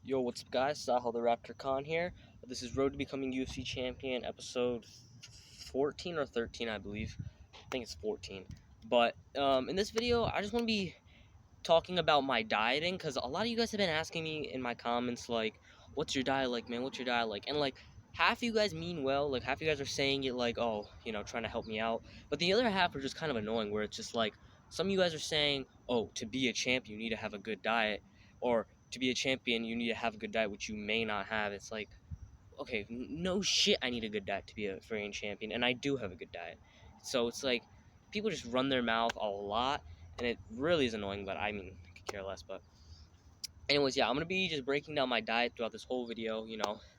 Yo, what's up, guys? Sahil the Raptor Khan here. This is Road to Becoming UFC Champion, episode 14 or 13, I believe. I think it's 14. But in this video, I just want to be talking about my dieting because a lot of you guys have been asking me in my comments, like, what's your diet like, man? What's your diet like? And, like, half of you guys mean well. Like, half of you guys are saying it, like, oh, trying to help me out. But the other half are just kind of annoying, where it's just like, some of you guys are saying, oh, to be a champion, you need to have a good diet. Or to be a champion, you need to have a good diet, which you may not have. It's like, okay, no shit, I need a good diet to be a freaking champion, and I do have a good diet. So it's like, people just run their mouth a lot, and it really is annoying, but I mean, I could care less. But anyways, yeah, I'm gonna be just breaking down my diet throughout this whole video,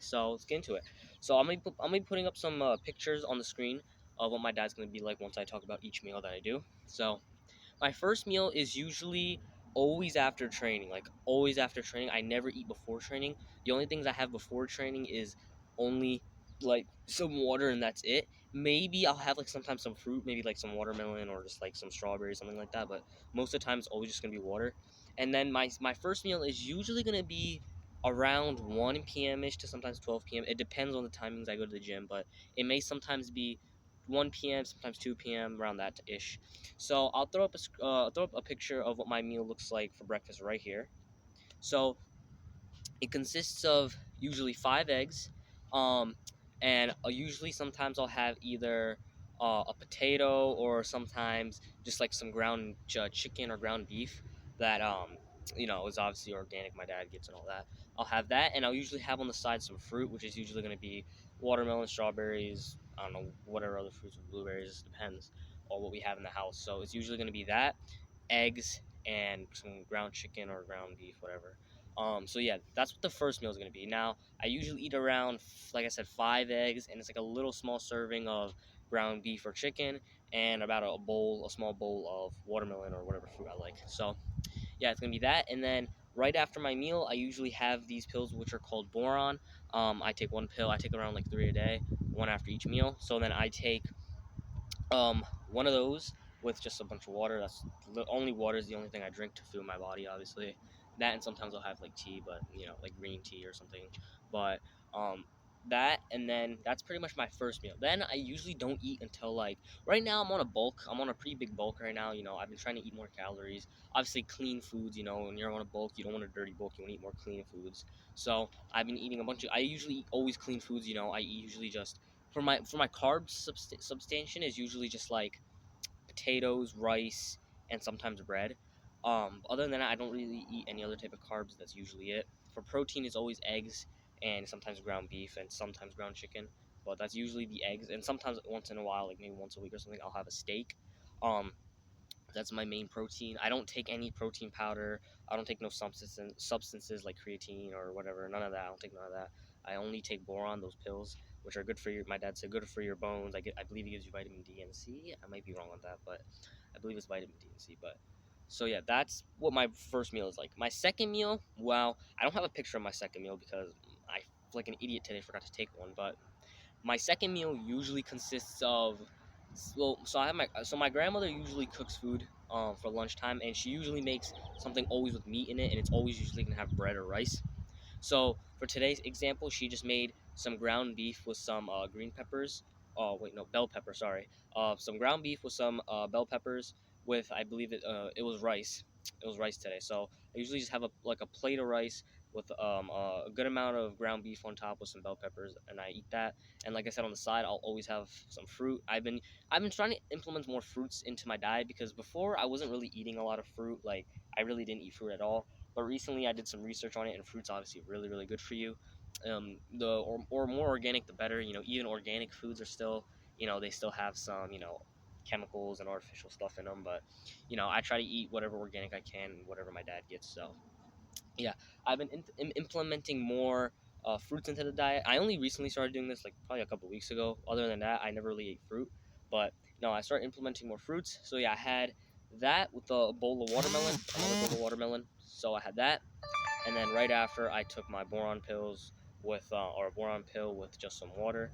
so let's get into it. So I'm gonna be putting up some pictures on the screen of what my diet's gonna be like once I talk about each meal that I do. So my first meal is usually always after training, like always after training. I never eat before training. The only things I have before training is only like some water, and that's it. Maybe I'll have like sometimes some fruit, maybe like some watermelon or just like some strawberries, something like that. But most of the time it's always just gonna be water. And then my first meal is usually gonna be around 1 p.m. ish to sometimes 12 p.m. It depends on the timings I go to the gym, but it may sometimes be 1 p.m., sometimes 2 p.m., around that ish. So I'll throw up a picture of what my meal looks like for breakfast right here. So it consists of usually 5 eggs, um, and usually sometimes I'll have either a potato or sometimes just like some ground chicken or ground beef that is obviously organic. My dad gets and all that. I'll have that, and I'll usually have on the side some fruit, which is usually going to be watermelon, strawberries. I don't know, whatever other fruits, blueberries, depends on what we have in the house. So it's usually going to be that, eggs, and some ground chicken or ground beef, whatever. So yeah, that's what the first meal is gonna be. Now, I usually eat around, like I said, 5 eggs, and it's like a little small serving of ground beef or chicken, and about a small bowl of watermelon or whatever fruit I like. So yeah, it's gonna be that, and then right after my meal, I usually have these pills which are called boron. I take one pill. I take around like 3 a day, one after each meal. So then I take one of those with just a bunch of water. That's the only water is the only thing I drink to fuel my body, obviously. That, and sometimes I'll have like tea, but like green tea or something. But um that, and then that's pretty much my first meal. Then I usually don't eat until, like, right now I'm on a bulk. I'm on a pretty big bulk right now. I've been trying to eat more calories. Obviously clean foods, when you're on a bulk, you don't want a dirty bulk, you want to eat more clean foods. So I've been eating a bunch of I usually eat always clean foods. I eat usually just for my carb substantiation is usually just like potatoes, rice, and sometimes bread. Other than that, I don't really eat any other type of carbs. That's usually it. For protein, it's always eggs and sometimes ground beef and sometimes ground chicken. But that's usually the eggs, and sometimes once in a while, like maybe once a week or something, I'll have a steak. Um, that's my main protein. I don't take any protein powder. I don't take no substances like creatine or whatever. None of that. I don't take none of that. I only take boron, those pills, which are good for your. My dad said good for your bones. I believe it gives you vitamin D and C. I might be wrong on that, but I believe it's vitamin D and C. But so yeah, that's what my first meal is like. My second meal, well, I don't have a picture of my second meal because I, like an idiot today, forgot to take one. But my second meal usually consists of, my grandmother usually cooks food for lunchtime, and she usually makes something always with meat in it, and it's always usually gonna have bread or rice. So for today's example, she just made some ground beef with some green peppers. Oh wait, no, bell pepper. Sorry. Some ground beef with some bell peppers with, I believe it was rice. It was rice today. So I usually just have a plate of rice with a good amount of ground beef on top with some bell peppers, and I eat that. And like I said, on the side, I'll always have some fruit. I've been trying to implement more fruits into my diet because before I wasn't really eating a lot of fruit. Like, I really didn't eat fruit at all. But recently, I did some research on it, and fruit's obviously really, really good for you. The more organic, the better. Even organic foods are still, they still have some, chemicals and artificial stuff in them. But I try to eat whatever organic I can, whatever my dad gets. So yeah, I've been implementing more fruits into the diet. I only recently started doing this, like probably a couple weeks ago. Other than that, I never really ate fruit. But I started implementing more fruits. So yeah, I had that with a bowl of watermelon, another bowl of watermelon. So I had that, and then right after, I took my boron pills with or a boron pill with just some water.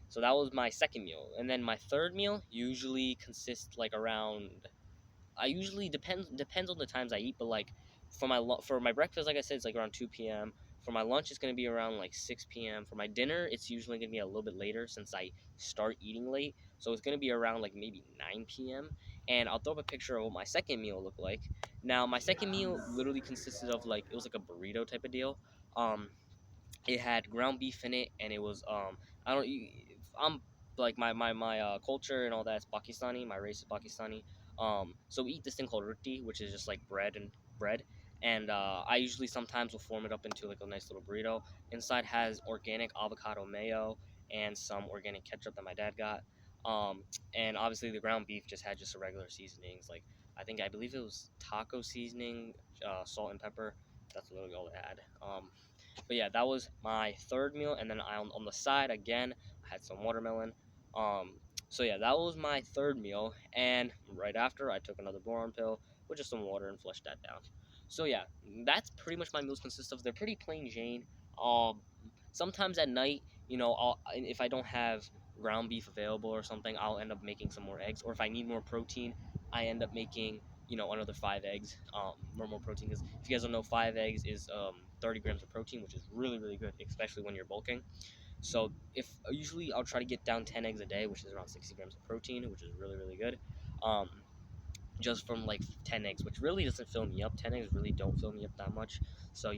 So that was my second meal, and then my third meal usually consists like around. I usually depends on the times I eat, but like for my breakfast, like I said, it's like around 2 p.m. For my lunch, it's gonna be around like 6 p.m. For my dinner, it's usually gonna be a little bit later since I start eating late, so it's gonna be around like maybe 9 p.m. And I'll throw up a picture of what my second meal looked like. Now, my second meal literally consisted of like it was like a burrito type of deal. Um, it had ground beef in it, and it was I don't I'm like my culture and all that is Pakistani. My race is Pakistani. So we eat this thing called roti, which is just like bread, and I usually sometimes will form it up into like a nice little burrito. Inside has organic avocado mayo and some organic ketchup that my dad got. Um, and obviously the ground beef just had just a regular seasonings, like I believe it was taco seasoning, salt and pepper. That's literally all it had. But yeah, that was my third meal, and then on the side again, I had some watermelon. Um, so yeah, that was my third meal, and right after I took another boron pill with just some water and flushed that down. So yeah, that's pretty much my meals consist of. They're pretty plain Jane. Um, Sometimes at night, if I don't have ground beef available or something, I'll end up making some more eggs, or if I need more protein, I end up making another 5 eggs, or more protein, because if you guys don't know, 5 eggs is 30 grams of protein, which is really really good, especially when you're bulking. So if usually I'll try to get down 10 eggs a day, which is around 60 grams of protein, which is really really good. um, just from like 10 eggs, which really doesn't fill me up. 10 eggs really don't fill me up that much. So,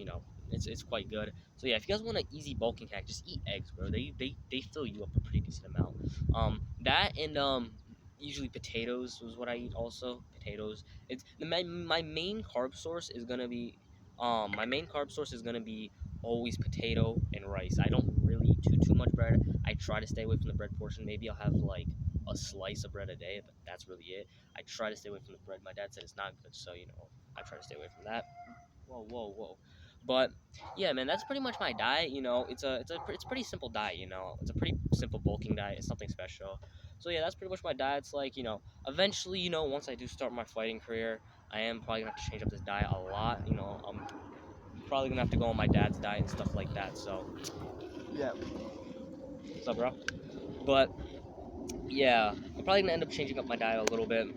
it's quite good. So, yeah, if you guys want an easy bulking hack, just eat eggs, bro. They fill you up a pretty decent amount. That and usually potatoes was what I eat also. Potatoes. My main carb source is gonna be always potato and rice. I don't really eat too much bread. I try to stay away from the bread portion. Maybe I'll have like a slice of bread a day, but that's really it. I try to stay away from the bread. My dad said it's not good, so I try to stay away from that. Whoa, whoa, whoa. But yeah, man, that's pretty much my diet. It's a pretty simple diet. It's a pretty simple bulking diet. It's nothing special. So yeah, that's pretty much my diet. It's like eventually, once I do start my fighting career, I am probably gonna have to change up this diet a lot. I'm probably gonna have to go on my dad's diet and stuff like that. So yeah, what's up, bro? But yeah, I'm probably gonna end up changing up my diet a little bit.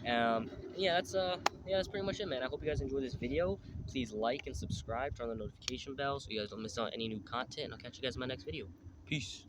Yeah, that's pretty much it, man. I hope you guys enjoyed this video. Please like and subscribe, turn on the notification bell so you guys don't miss out on any new content, and I'll catch you guys in my next video. Peace.